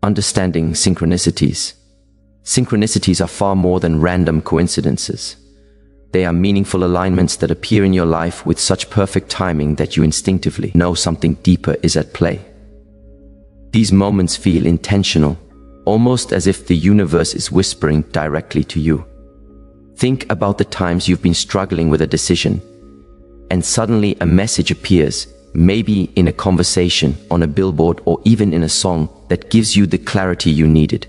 Understanding synchronicities. Synchronicities are far more than random coincidences. They are meaningful alignments that appear in your life with such perfect timing that you instinctively know something deeper is at play. These moments feel intentional, almost as if the universe is whispering directly to you. Think about the times you've been struggling with a decision, and suddenly a message appears, maybe in a conversation, on a billboard, or even in a song that gives you the clarity you needed.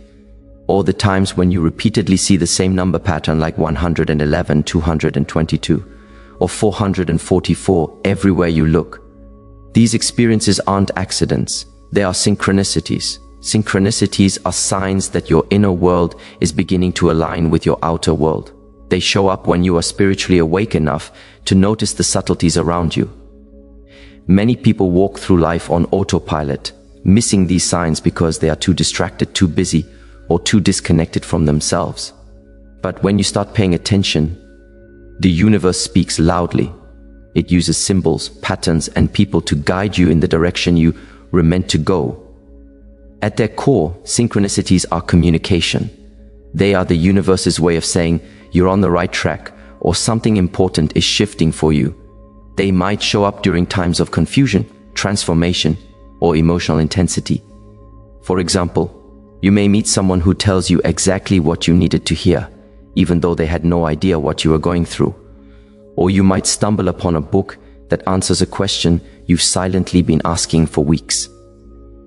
Or the times when you repeatedly see the same number pattern like 111, 222, or 444 everywhere you look. These experiences aren't accidents, they are synchronicities. Synchronicities are signs that your inner world is beginning to align with your outer world. They show up when you are spiritually awake enough to notice the subtleties around you. Many people walk through life on autopilot, missing these signs because they are too distracted, too busy, or too disconnected from themselves. But when you start paying attention, the universe speaks loudly. It uses symbols, patterns, and people to guide you in the direction you were meant to go. At their core, synchronicities are communication. They are the universe's way of saying you're on the right track or something important is shifting for you. They might show up during times of confusion, transformation, or emotional intensity. For example, you may meet someone who tells you exactly what you needed to hear, even though they had no idea what you were going through. Or you might stumble upon a book that answers a question you've silently been asking for weeks.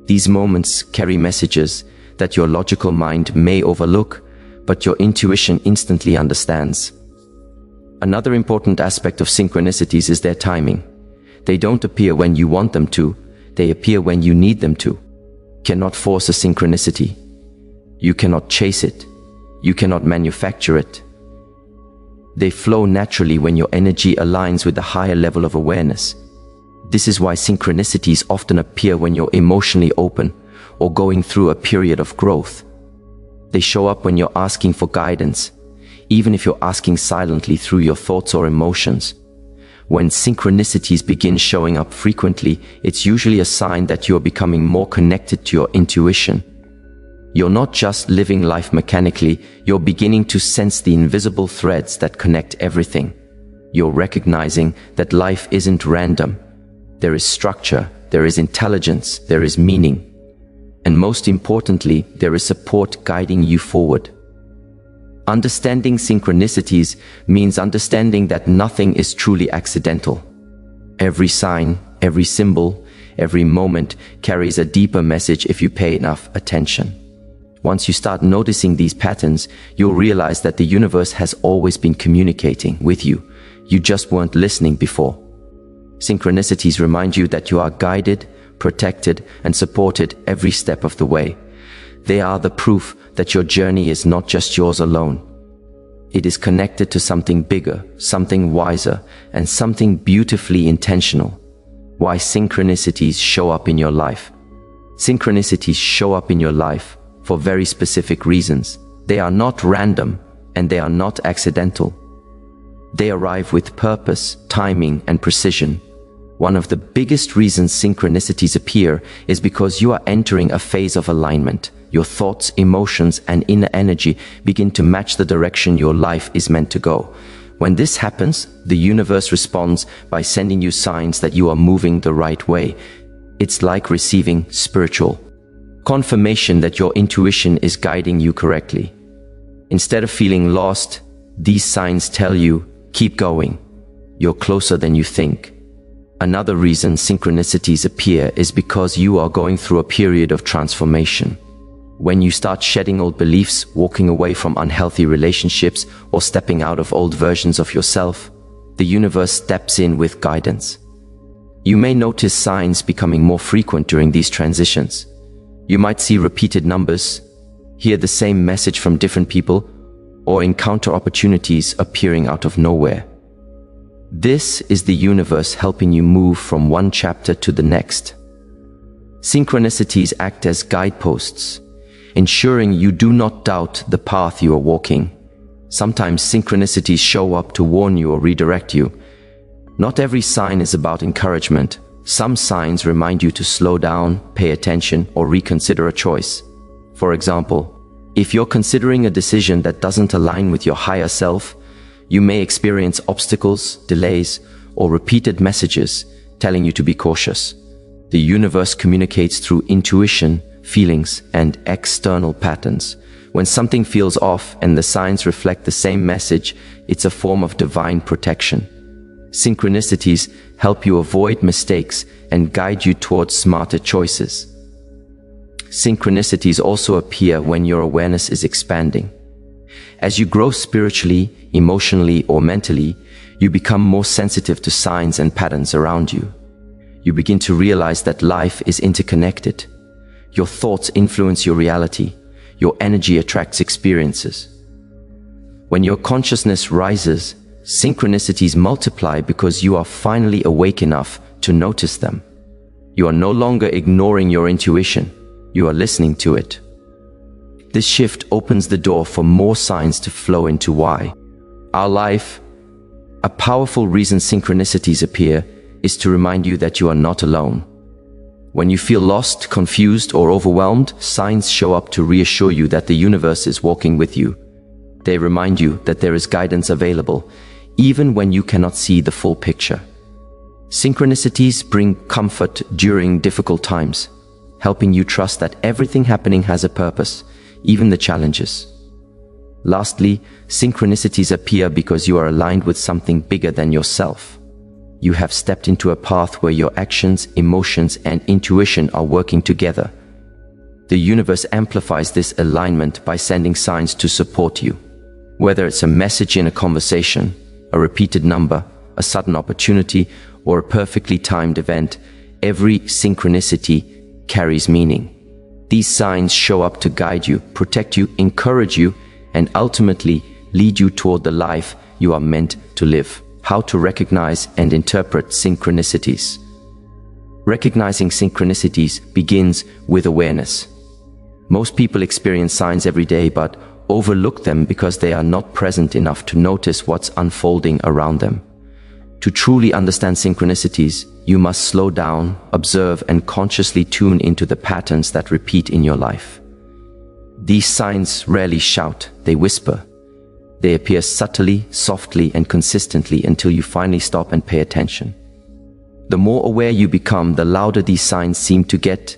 These moments carry messages that your logical mind may overlook, but your intuition instantly understands. Another important aspect of synchronicities is their timing. They don't appear when you want them to, they appear when you need them to. You cannot force a synchronicity. You cannot chase it. You cannot manufacture it. They flow naturally when your energy aligns with a higher level of awareness. This is why synchronicities often appear when you're emotionally open or going through a period of growth. They show up when you're asking for guidance, even if you're asking silently through your thoughts or emotions. When synchronicities begin showing up frequently, it's usually a sign that you're becoming more connected to your intuition. You're not just living life mechanically, you're beginning to sense the invisible threads that connect everything. You're recognizing that life isn't random. There is structure, there is intelligence, there is meaning. And most importantly, there is support guiding you forward. Understanding synchronicities means understanding that nothing is truly accidental. Every sign, every symbol, every moment carries a deeper message if you pay enough attention. Once you start noticing these patterns, you'll realize that the universe has always been communicating with you. You just weren't listening before. Synchronicities remind you that you are guided, protected, and supported every step of the way. They are the proof that your journey is not just yours alone. It is connected to something bigger, something wiser, and something beautifully intentional. Why synchronicities show up in your life? Synchronicities show up in your life for very specific reasons. They are not random, and they are not accidental. They arrive with purpose, timing, and precision. One of the biggest reasons synchronicities appear is because you are entering a phase of alignment. Your thoughts, emotions, and inner energy begin to match the direction your life is meant to go. When this happens, the universe responds by sending you signs that you are moving the right way. It's like receiving spiritual confirmation that your intuition is guiding you correctly. Instead of feeling lost, these signs tell you, keep going. You're closer than you think. Another reason synchronicities appear is because you are going through a period of transformation. When you start shedding old beliefs, walking away from unhealthy relationships, or stepping out of old versions of yourself, the universe steps in with guidance. You may notice signs becoming more frequent during these transitions. You might see repeated numbers, hear the same message from different people, or encounter opportunities appearing out of nowhere. This is the universe helping you move from one chapter to the next. Synchronicities act as guideposts, ensuring you do not doubt the path you are walking. Sometimes synchronicities show up to warn you or redirect you. Not every sign is about encouragement. Some signs remind you to slow down, pay attention, or reconsider a choice. For example, if you're considering a decision that doesn't align with your higher self, you may experience obstacles, delays, or repeated messages telling you to be cautious. The universe communicates through intuition, feelings, and external patterns. When something feels off and the signs reflect the same message, it's a form of divine protection. Synchronicities help you avoid mistakes and guide you towards smarter choices. Synchronicities also appear when your awareness is expanding. As you grow spiritually, emotionally, or mentally, you become more sensitive to signs and patterns around you. You begin to realize that life is interconnected. Your thoughts influence your reality. Your energy attracts experiences. When your consciousness rises, synchronicities multiply because you are finally awake enough to notice them. You are no longer ignoring your intuition. You are listening to it. This shift opens the door for more signs to flow into why our life. A powerful reason synchronicities appear is to remind you that you are not alone. When you feel lost, confused, or overwhelmed, signs show up to reassure you that the universe is walking with you. They remind you that there is guidance available, even when you cannot see the full picture. Synchronicities bring comfort during difficult times, helping you trust that everything happening has a purpose, even the challenges. Lastly, synchronicities appear because you are aligned with something bigger than yourself. You have stepped into a path where your actions, emotions, and intuition are working together. The universe amplifies this alignment by sending signs to support you. Whether it's a message in a conversation, a repeated number, a sudden opportunity, or a perfectly timed event, every synchronicity carries meaning. These signs show up to guide you, protect you, encourage you, and ultimately lead you toward the life you are meant to live. How to recognize and interpret synchronicities. Recognizing synchronicities begins with awareness. Most people experience signs every day but overlook them because they are not present enough to notice what's unfolding around them. To truly understand synchronicities, you must slow down, observe, and consciously tune into the patterns that repeat in your life. These signs rarely shout, they whisper. They appear subtly, softly, and consistently until you finally stop and pay attention. The more aware you become, the louder these signs seem to get.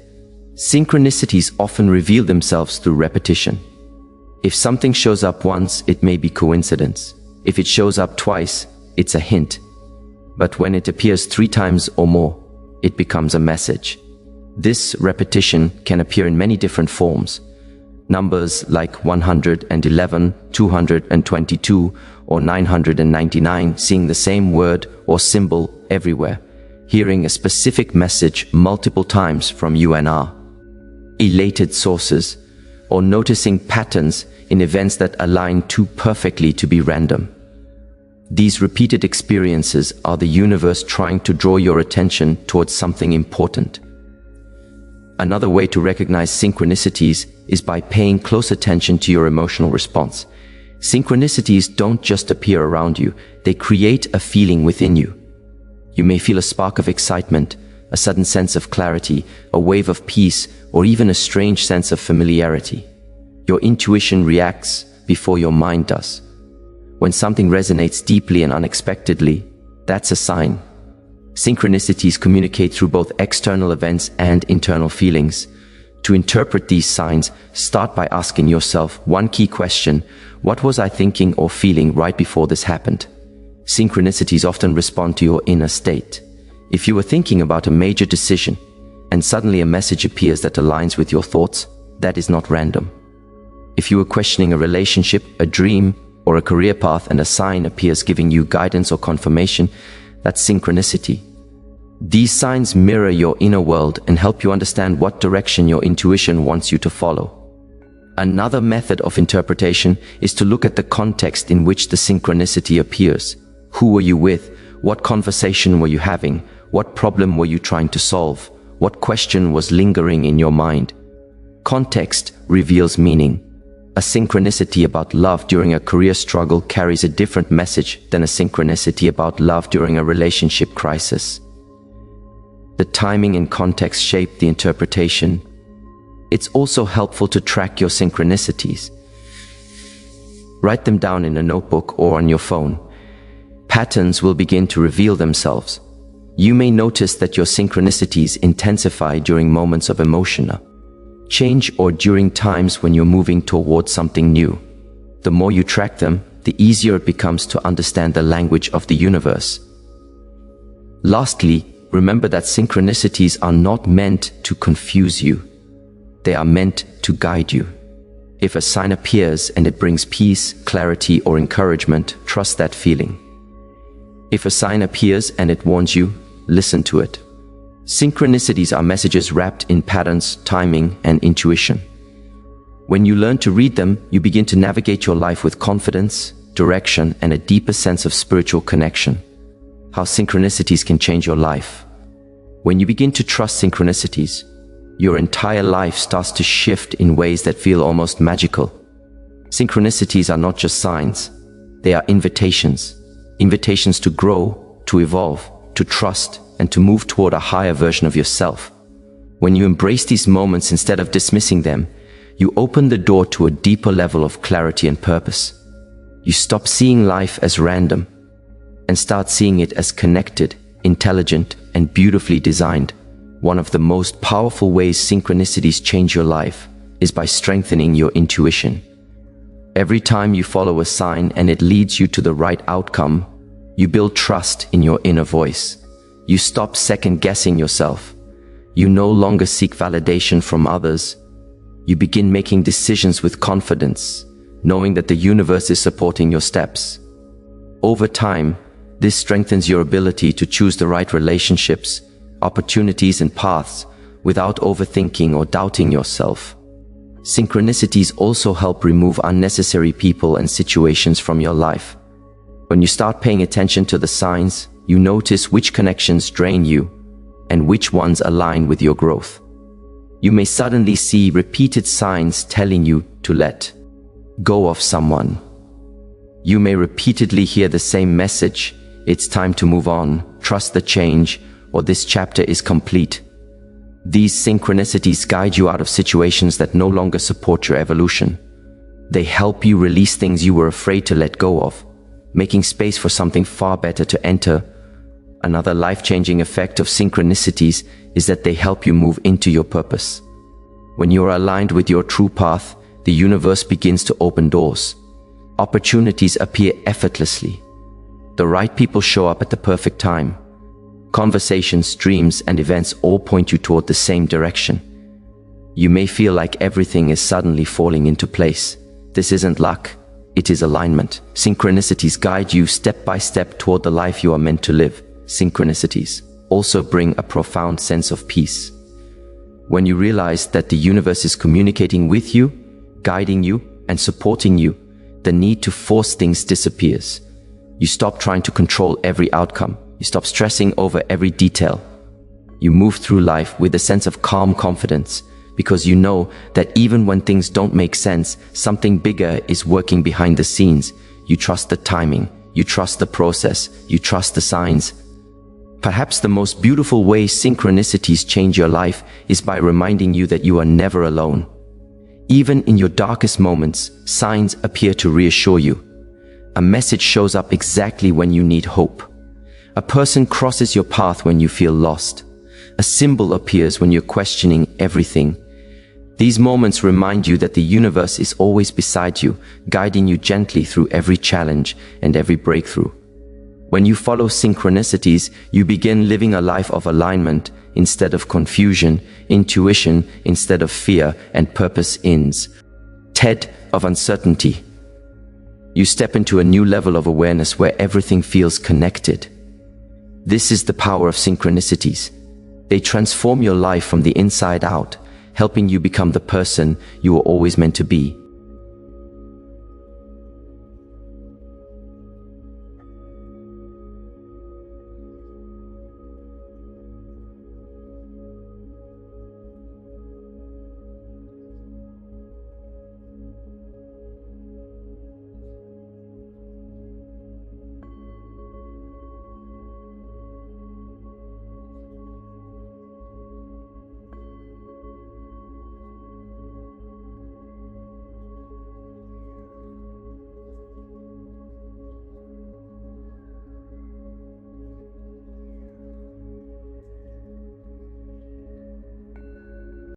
Synchronicities often reveal themselves through repetition. If something shows up once, it may be coincidence. If it shows up twice, it's a hint. But when it appears 3 times or more, it becomes a message. This repetition can appear in many different forms. Numbers like 111, 222, or 999, seeing the same word or symbol everywhere, hearing a specific message multiple times from you and are elated sources, or noticing patterns in events that align too perfectly to be random. These repeated experiences are the universe trying to draw your attention towards something important. Another way to recognize synchronicities is by paying close attention to your emotional response. Synchronicities don't just appear around you, they create a feeling within you. You may feel a spark of excitement, a sudden sense of clarity, a wave of peace, or even a strange sense of familiarity. Your intuition reacts before your mind does. When something resonates deeply and unexpectedly, that's a sign. Synchronicities communicate through both external events and internal feelings. To interpret these signs, start by asking yourself one key question: what was I thinking or feeling right before this happened? Synchronicities often respond to your inner state. If you were thinking about a major decision, and suddenly a message appears that aligns with your thoughts, that is not random. If you were questioning a relationship, a dream, or a career path, and a sign appears giving you guidance or confirmation, that's synchronicity. These signs mirror your inner world and help you understand what direction your intuition wants you to follow. Another method of interpretation is to look at the context in which the synchronicity appears. Who were you with? What conversation were you having? What problem were you trying to solve? What question was lingering in your mind? Context reveals meaning. A synchronicity about love during a career struggle carries a different message than a synchronicity about love during a relationship crisis. The timing and context shape the interpretation. It's also helpful to track your synchronicities. Write them down in a notebook or on your phone. Patterns will begin to reveal themselves. You may notice that your synchronicities intensify during moments of emotion, change, or during times when you're moving towards something new. The more you track them, the easier it becomes to understand the language of the universe. Lastly, remember that synchronicities are not meant to confuse you. They are meant to guide you. If a sign appears and it brings peace, clarity, or encouragement, trust that feeling. If a sign appears and it warns you, listen to it. Synchronicities are messages wrapped in patterns, timing, and intuition. When you learn to read them, you begin to navigate your life with confidence, direction, and a deeper sense of spiritual connection. How synchronicities can change your life. When you begin to trust synchronicities, your entire life starts to shift in ways that feel almost magical. Synchronicities are not just signs. They are invitations. Invitations to grow, to evolve, to trust, and to move toward a higher version of yourself. When you embrace these moments instead of dismissing them, you open the door to a deeper level of clarity and purpose. You stop seeing life as random and start seeing it as connected, intelligent, and beautifully designed. One of the most powerful ways synchronicities change your life is by strengthening your intuition. Every time you follow a sign and it leads you to the right outcome, you build trust in your inner voice. You stop second-guessing yourself. You no longer seek validation from others. You begin making decisions with confidence, knowing that the universe is supporting your steps. Over time, this strengthens your ability to choose the right relationships, opportunities, and paths without overthinking or doubting yourself. Synchronicities also help remove unnecessary people and situations from your life. When you start paying attention to the signs, you notice which connections drain you and which ones align with your growth. You may suddenly see repeated signs telling you to let go of someone. You may repeatedly hear the same message: it's time to move on, trust the change, or this chapter is complete. These synchronicities guide you out of situations that no longer support your evolution. They help you release things you were afraid to let go of, making space for something far better to enter. Another life-changing effect of synchronicities is that they help you move into your purpose. When you are aligned with your true path, the universe begins to open doors. Opportunities appear effortlessly. The right people show up at the perfect time. Conversations, dreams, and events all point you toward the same direction. You may feel like everything is suddenly falling into place. This isn't luck, it is alignment. Synchronicities guide you step by step toward the life you are meant to live. Synchronicities also bring a profound sense of peace. When you realize that the universe is communicating with you, guiding you, and supporting you, the need to force things disappears. You stop trying to control every outcome. You stop stressing over every detail. You move through life with a sense of calm confidence, because you know that even when things don't make sense, something bigger is working behind the scenes. You trust the timing, you trust the process, you trust the signs. Perhaps the most beautiful way synchronicities change your life is by reminding you that you are never alone. Even in your darkest moments, signs appear to reassure you. A message shows up exactly when you need hope. A person crosses your path when you feel lost. A symbol appears when you're questioning everything. These moments remind you that the universe is always beside you, guiding you gently through every challenge and every breakthrough. When you follow synchronicities, you begin living a life of alignment instead of confusion, intuition instead of fear, and purpose instead of uncertainty. You step into a new level of awareness where everything feels connected. This is the power of synchronicities. They transform your life from the inside out, helping you become the person you were always meant to be.